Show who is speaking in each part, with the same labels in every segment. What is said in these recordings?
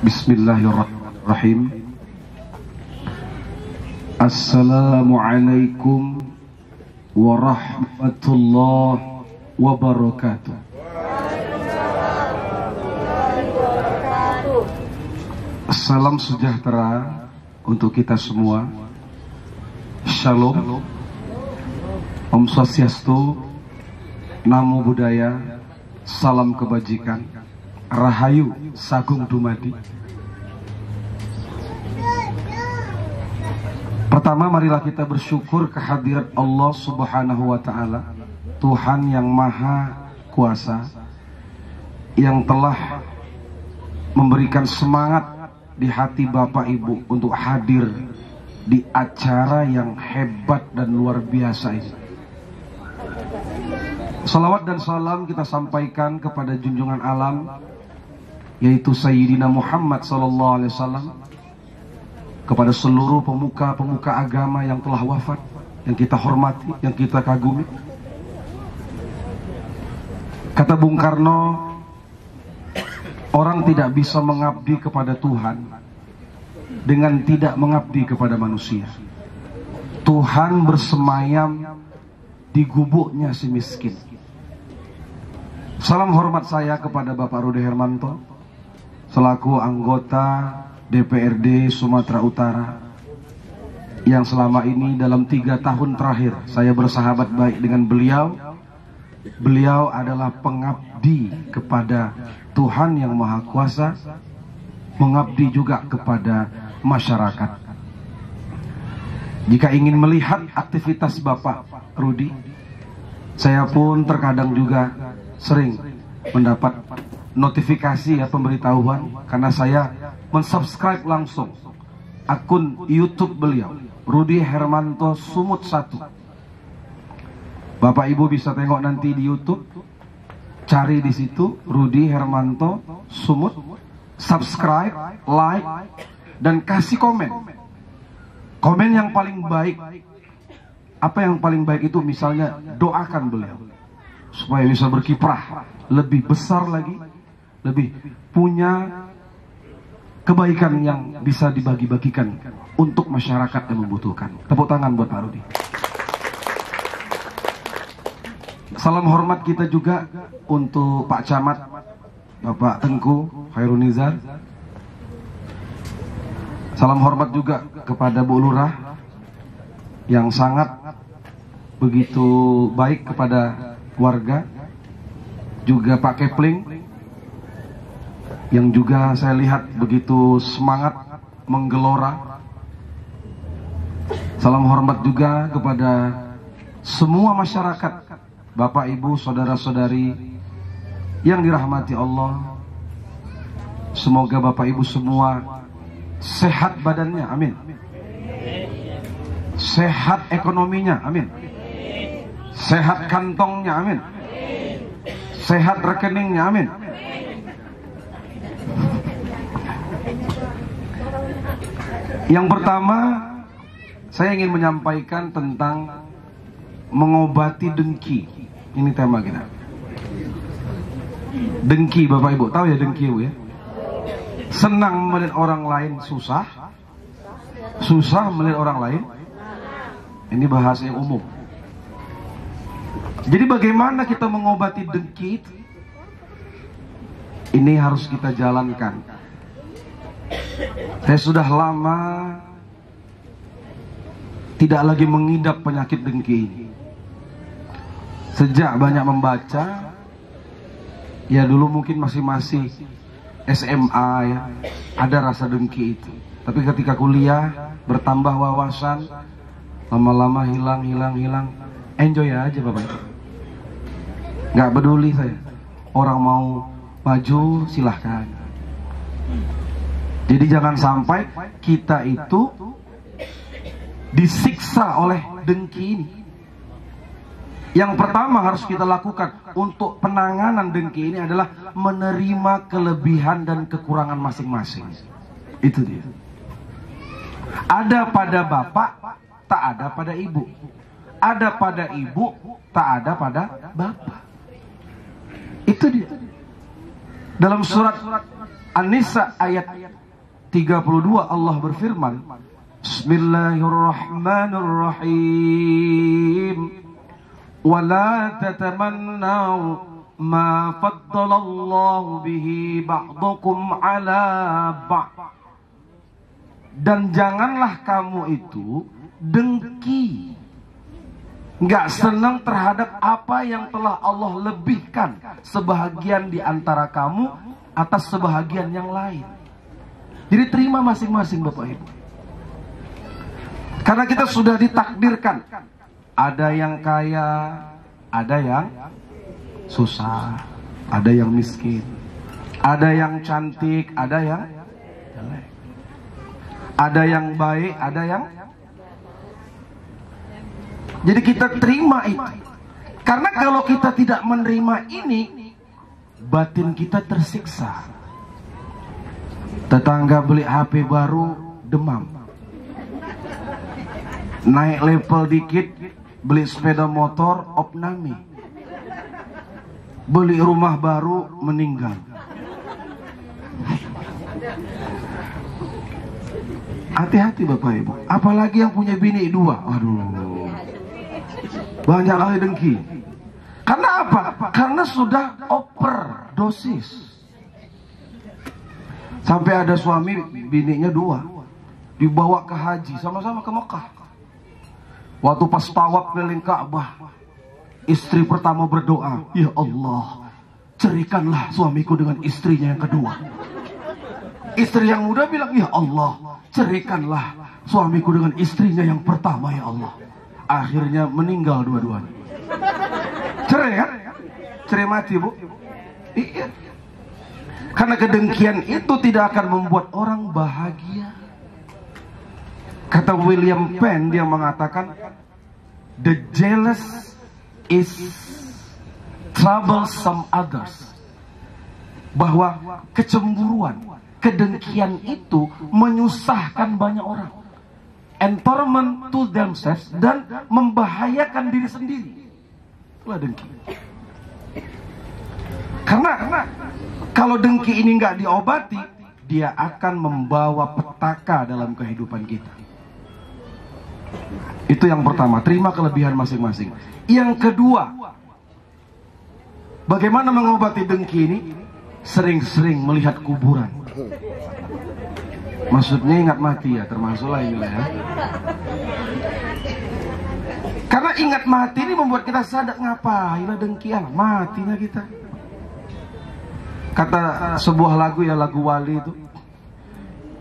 Speaker 1: Bismillahirrahmanirrahim. Assalamualaikum warahmatullahi wabarakatuh. Salam sejahtera untuk kita semua. Shalom, Om Swastiastu, Namo Buddhaya, salam kebajikan, Rahayu Sagung Dumadi. Pertama, marilah kita bersyukur kehadirat Allah Subhanahu wa Ta'ala, Tuhan yang Maha Kuasa, yang telah memberikan semangat di hati Bapak Ibu untuk hadir di acara yang hebat dan luar biasa ini. Salawat dan salam kita sampaikan kepada junjungan alam, yaitu Sayyidina Muhammad SAW, kepada seluruh pemuka-pemuka agama yang telah wafat, yang kita hormati, yang kita kagumi. Kata Bung Karno, orang tidak bisa mengabdi kepada Tuhan dengan tidak mengabdi kepada manusia. Tuhan bersemayam di gubuknya si miskin. Salam hormat saya kepada Bapak Rudy Hermanto selaku anggota DPRD Sumatera Utara, yang selama ini dalam 3 tahun terakhir saya bersahabat baik dengan beliau. Beliau adalah pengabdi kepada Tuhan yang Maha Kuasa, mengabdi juga kepada masyarakat. Jika ingin melihat aktivitas Bapak Rudy, saya pun terkadang juga sering mendapat notifikasi ya, pemberitahuan, karena saya mensubscribe langsung akun YouTube beliau, Rudy Hermanto Sumut 1. Bapak Ibu bisa tengok nanti di YouTube, cari di situ Rudy Hermanto Sumut, subscribe, like, dan kasih komen. Komen yang paling baik. Apa yang paling baik itu? Misalnya doakan beliau supaya bisa berkiprah lebih besar lagi, lebih punya kebaikan yang bisa dibagi-bagikan untuk masyarakat yang membutuhkan. Tepuk tangan buat Pak Rudy. Salam hormat kita juga untuk Pak Camat, Bapak Tengku Khairunizar. Salam hormat juga kepada Bu Lurah yang sangat begitu baik kepada warga. Juga Pak Kepling yang juga saya lihat begitu semangat menggelora. Salam hormat juga kepada semua masyarakat, Bapak Ibu, saudara-saudari yang dirahmati Allah. Semoga Bapak Ibu semua sehat badannya, amin. Sehat ekonominya, amin. Sehat kantongnya, amin. Sehat rekeningnya, amin. Yang pertama, saya ingin menyampaikan tentang mengobati dengki. Ini tema kita. Dengki, Bapak Ibu tahu ya dengki, Bu ya? Senang melihat orang lain susah, susah melihat orang lain. Ini bahasa yang umum. Jadi bagaimana kita mengobati dengki? Ini harus kita jalankan. Saya sudah lama tidak lagi mengidap penyakit dengki ini. Sejak banyak membaca, ya dulu mungkin masih SMA ya, ada rasa dengki itu. Tapi ketika kuliah, bertambah wawasan, lama-lama hilang. Enjoy aja Bapak Ibu. Nggak peduli saya. Orang mau maju silahkan. Jadi jangan sampai kita itu disiksa oleh dengki ini. Yang pertama harus kita lakukan untuk penanganan dengki ini adalah menerima kelebihan dan kekurangan masing-masing. Itu dia. Ada pada bapak, tak ada pada ibu. Ada pada ibu, tak ada pada bapak. Itu dia. Dalam surat An-Nisa ayat 32 Allah berfirman, Bismillahirrahmanirrahim. Wala tatamannaw ma faddalallahu bihi ba'dakum ala ba'd. Dan janganlah kamu itu dengki, nggak senang terhadap apa yang telah Allah lebihkan sebahagian di antara kamu atas sebahagian yang lain. Jadi terima masing-masing Bapak Ibu. Karena kita sudah ditakdirkan, ada yang kaya, ada yang susah, ada yang miskin, ada yang cantik, ada yang jelek, ada yang baik, ada yang. Jadi kita terima itu. Karena kalau kita tidak menerima ini, batin kita tersiksa. Tetangga beli HP baru, demam. Naik level dikit, beli sepeda motor, opname. Beli rumah baru, meninggal. Hati-hati Bapak Ibu. Apalagi yang punya bini dua. Aduh, banyak kali dengki. Karena apa? Karena sudah overdosis. Sampai ada suami bininya dua, dibawa ke haji, sama-sama ke Mekah. Waktu pas tawaf keliling Ka'bah, istri pertama berdoa, ya Allah, cerikanlah suamiku dengan istrinya yang kedua. Istri yang muda bilang, ya Allah, cerikanlah suamiku dengan istrinya yang pertama, ya Allah. Akhirnya meninggal dua-duanya. Cerai kan? Cerai mati, Bu. Iya. Karena kedengkian itu tidak akan membuat orang bahagia. Kata William Penn, dia mengatakan, the jealous is troublesome others. Bahwa kecemburuan, kedengkian itu menyusahkan banyak orang. And torment to themselves, dan membahayakan diri sendiri. Itulah dengki. Karena kalau dengki ini nggak diobati, dia akan membawa petaka dalam kehidupan kita. Itu yang pertama, terima kelebihan masing-masing. Yang kedua, bagaimana mengobati dengki ini? Sering-sering melihat kuburan. Maksudnya ingat mati ya, termasuklah inilah ya. Karena ingat mati ini membuat kita sadar, ngapain dengkian, matinya kita. Kata sebuah lagu ya, lagu Wali itu,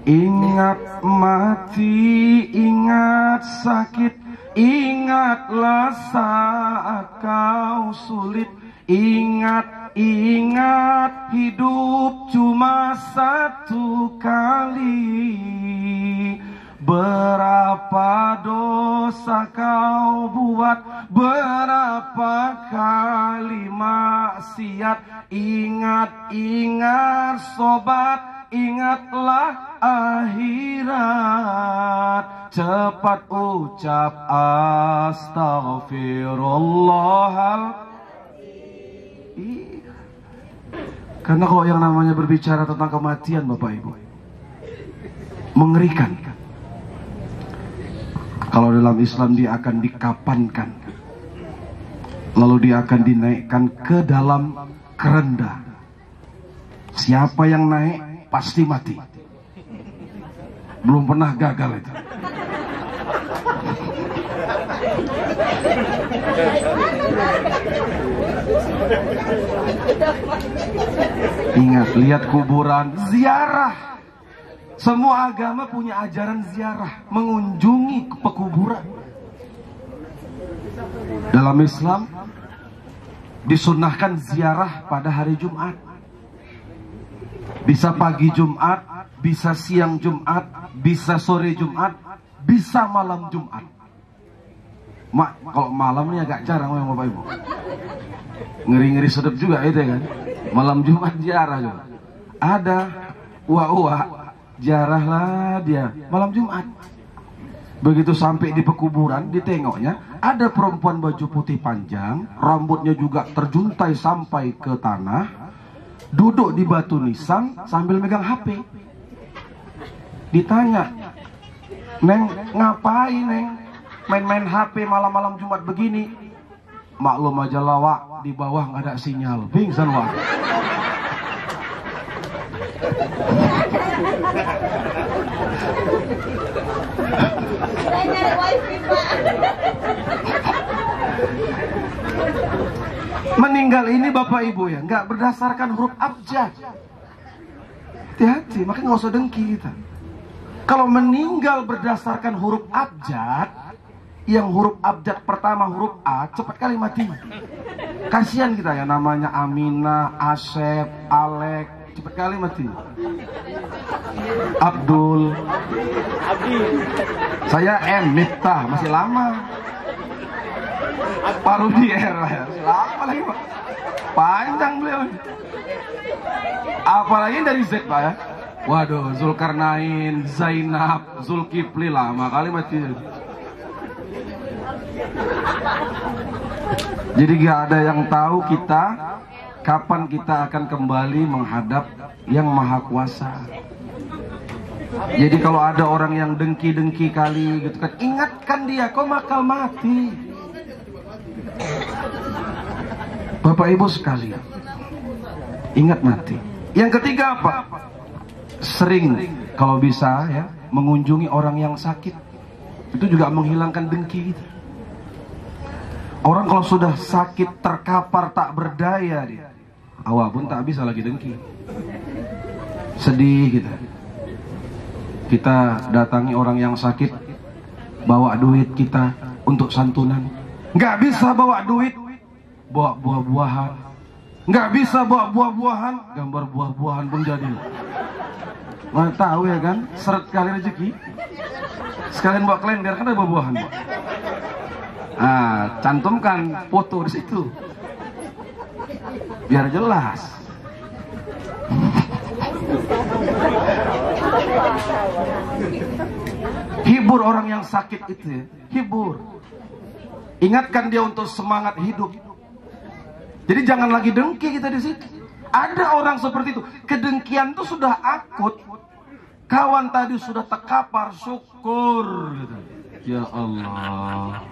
Speaker 1: ingat mati, ingat sakit, ingatlah saat kau sulit. Ingat, ingat hidup cuma satu kali. Berapa dosa kau buat, berapa kali maksiat. Ingat, ingat sobat, ingatlah akhirat. Cepat ucap astaghfirullahal. Karena kalau yang namanya berbicara tentang kematian Bapak Ibu, mengerikan. Kalau dalam Islam dia akan dikapankan, lalu dia akan dinaikkan ke dalam kerenda. Siapa yang naik pasti mati. Belum pernah gagal itu. Ingat, lihat kuburan, ziarah. Semua agama punya ajaran ziarah, mengunjungi pekuburan. Dalam Islam disunahkan ziarah pada hari Jumat. Bisa pagi Jumat, bisa siang Jumat, bisa sore Jumat, bisa malam Jumat. Kalau malam ini agak jarang memang Bapak Ibu. Ngeri-ngeri sedap juga itu kan. Malam Jumat ziarah juga. Ada uak-uak, ziarahlah dia malam Jumat. Begitu sampai di pekuburan, ditengoknya ada perempuan baju putih panjang, rambutnya juga terjuntai sampai ke tanah, duduk di batu nisan sambil megang HP. Ditanya, "Neng, ngapain Neng? Main-main HP malam-malam Jumat begini?" Maklum aja lah Wak, di bawah nggak ada sinyal. Pingsan Wak. Meninggal ini Bapak Ibu ya, nggak berdasarkan huruf abjad. Hati-hati, makanya nggak usah dengki kita. Kalau meninggal berdasarkan huruf abjad, yang huruf abjad pertama huruf A, cepat kali mati. Kasihan kita ya, namanya Aminah, Asep, Alek, cepat kali mati. Abdul, saya M, Miftah, masih lama. Pak Rudi ya, lama lagi Pak, panjang beliau. Apalagi dari Z Pak ya. Waduh, Zulkarnain, Zainab, Zulkifli, lama kali mati. Jadi gak ada yang tahu kita kapan kita akan kembali menghadap Yang Maha Kuasa. Jadi kalau ada orang yang dengki-dengki kali gitu kan, ingatkan dia, kau bakal mati. Bapak Ibu sekalian, ingat mati. Yang ketiga apa? Sering kalau bisa ya mengunjungi orang yang sakit. Itu juga menghilangkan dengki kita. Orang kalau sudah sakit, terkapar, tak berdaya dia, awal pun tak bisa lagi dengki. Sedih kita. Kita datangi orang yang sakit, bawa duit kita untuk santunan. Nggak bisa bawa duit, bawa buah-buahan. Nggak bisa bawa buah-buahan, gambar buah-buahan pun jadi. Mana tahu ya kan, seret kali rezeki. Sekalian bawa klien biar kan ada buah-buahan. Nah, cantumkan foto di situ, biar jelas. Hibur orang yang sakit itu ya. Hibur. Ingatkan dia untuk semangat hidup. Jadi jangan lagi dengki kita di situ. Ada orang seperti itu. Kedengkian itu sudah akut. Kawan tadi sudah terkapar, syukur gitu. Ya Allah.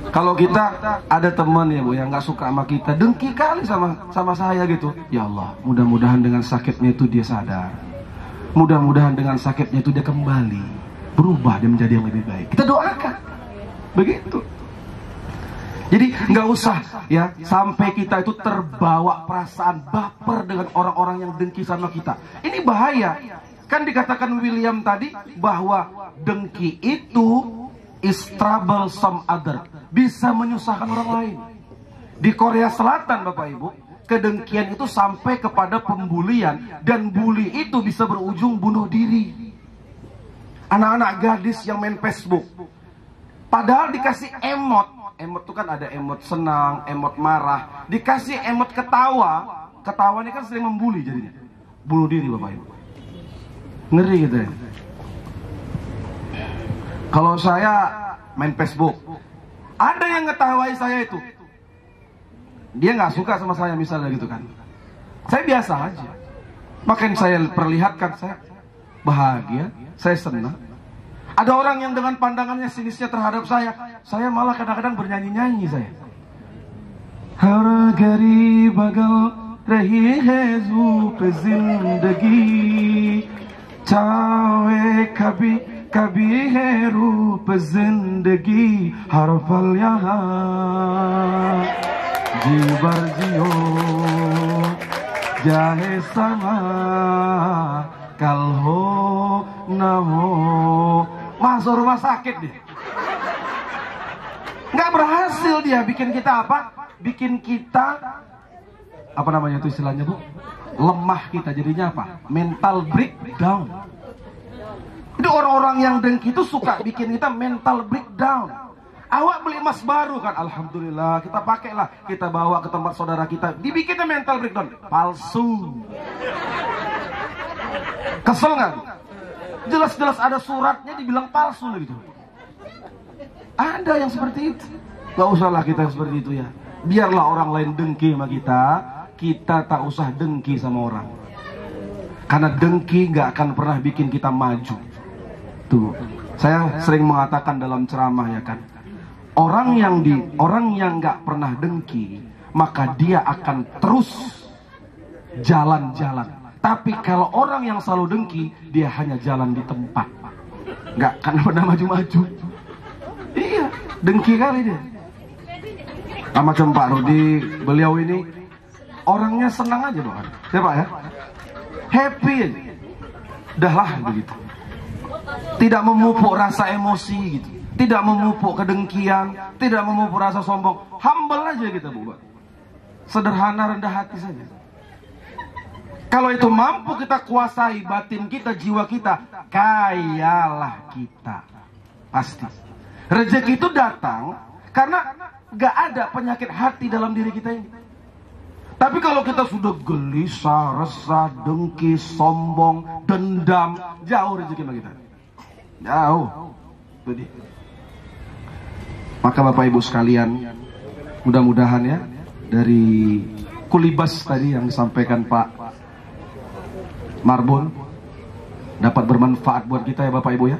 Speaker 1: Kalau kita ada teman ya Bu yang nggak suka sama kita, dengki kali sama saya gitu. Ya Allah, mudah-mudahan dengan sakitnya itu dia sadar. Mudah-mudahan dengan sakitnya itu dia kembali berubah dan menjadi yang lebih baik. Kita doakan. Begitu. Jadi nggak usah ya sampai kita itu terbawa perasaan baper dengan orang-orang yang dengki sama kita. Ini bahaya. Kan dikatakan William tadi bahwa dengki itu is trouble some other, bisa menyusahkan orang lain. Di Korea Selatan Bapak Ibu, kedengkian itu sampai kepada pembulian, dan bully itu bisa berujung bunuh diri. Anak-anak gadis yang main Facebook, padahal dikasih emot itu kan ada emot senang, emot marah, dikasih emot ketawa, ketawanya kan sering membuli jadinya. Bunuh diri Bapak Ibu. Ngeri gitu ya. Kalau saya main Facebook, ada yang ngetawai saya itu, dia nggak suka sama saya misalnya gitu kan. Saya biasa aja. Makanya saya perlihatkan saya bahagia, saya senang. Ada orang yang dengan pandangannya sinisnya terhadap saya malah kadang-kadang bernyanyi-nyanyi saya. Har gari bagal rahi hai zoop zindagi, चाहे कभी कभी है रूप जिंदगी हर पल यहाँ जी भर जियो चाहे समा कल हो न हो. Masuk rumah sakit dia, nggak berhasil dia bikin kita apa? Bikin kita apa namanya itu istilahnya Bu? Lemah kita, jadinya apa? Mental breakdown. Itu orang-orang yang dengki itu suka bikin kita mental breakdown. Awak beli emas baru kan, alhamdulillah, kita pakailah, kita bawa ke tempat saudara kita, dibikinnya mental breakdown, palsu. Kesel nggak? Jelas-jelas ada suratnya dibilang palsu gitu. Ada yang seperti itu. Gak usahlah kita seperti itu ya. Biarlah orang lain dengki sama kita, kita tak usah dengki sama orang. Karena dengki gak akan pernah bikin kita maju. Tuh, saya sering mengatakan dalam ceramah ya kan, orang yang gak pernah dengki, maka dia akan terus jalan-jalan. Tapi kalau orang yang selalu dengki, dia hanya jalan di tempat, gak akan pernah maju-maju. Iya, dengki kali dia. Macam Pak Rudi, beliau ini orangnya senang aja doang. Siapa ya? Happy aja. Udahlah begitu. Tidak memupuk rasa emosi gitu. Tidak memupuk kedengkian, tidak memupuk rasa sombong. Humble aja kita, Bu. Sederhana, rendah hati saja. Kalau itu mampu kita kuasai batin kita, jiwa kita, kayalah kita. Pasti. Rezeki itu datang karena gak ada penyakit hati dalam diri kita ini. Tapi kalau kita sudah gelisah, resah, dengki, sombong, dendam, jauh rezeki sama kita. Jauh. Jadi, maka Bapak Ibu sekalian, mudah-mudahan ya, dari kulibas tadi yang disampaikan Pak Marbon dapat bermanfaat buat kita ya Bapak Ibu ya.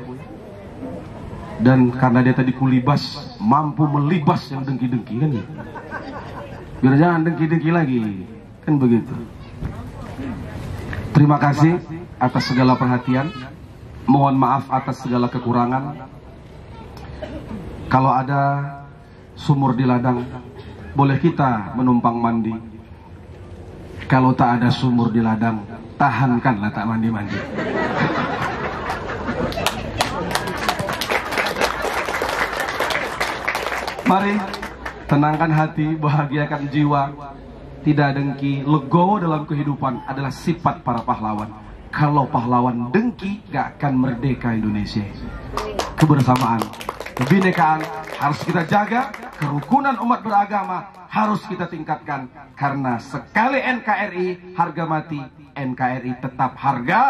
Speaker 1: Dan karena dia tadi kulibas, mampu melibas yang dengki-dengki kan ya. Biar jangan dengki-dengki lagi, kan begitu. Terima kasih atas segala perhatian. Mohon maaf atas segala kekurangan. Kalau ada sumur di ladang, boleh kita menumpang mandi. Kalau tak ada sumur di ladang, tahankanlah tak mandi-mandi. Mari tenangkan hati, bahagiakan jiwa. Tidak dengki, legowo dalam kehidupan adalah sifat para pahlawan. Kalau pahlawan dengki, gak akan merdeka Indonesia. Kebersamaan, kebinekaan harus kita jaga. Kerukunan umat beragama harus kita tingkatkan. Karena sekali NKRI harga mati, NKRI tetap harga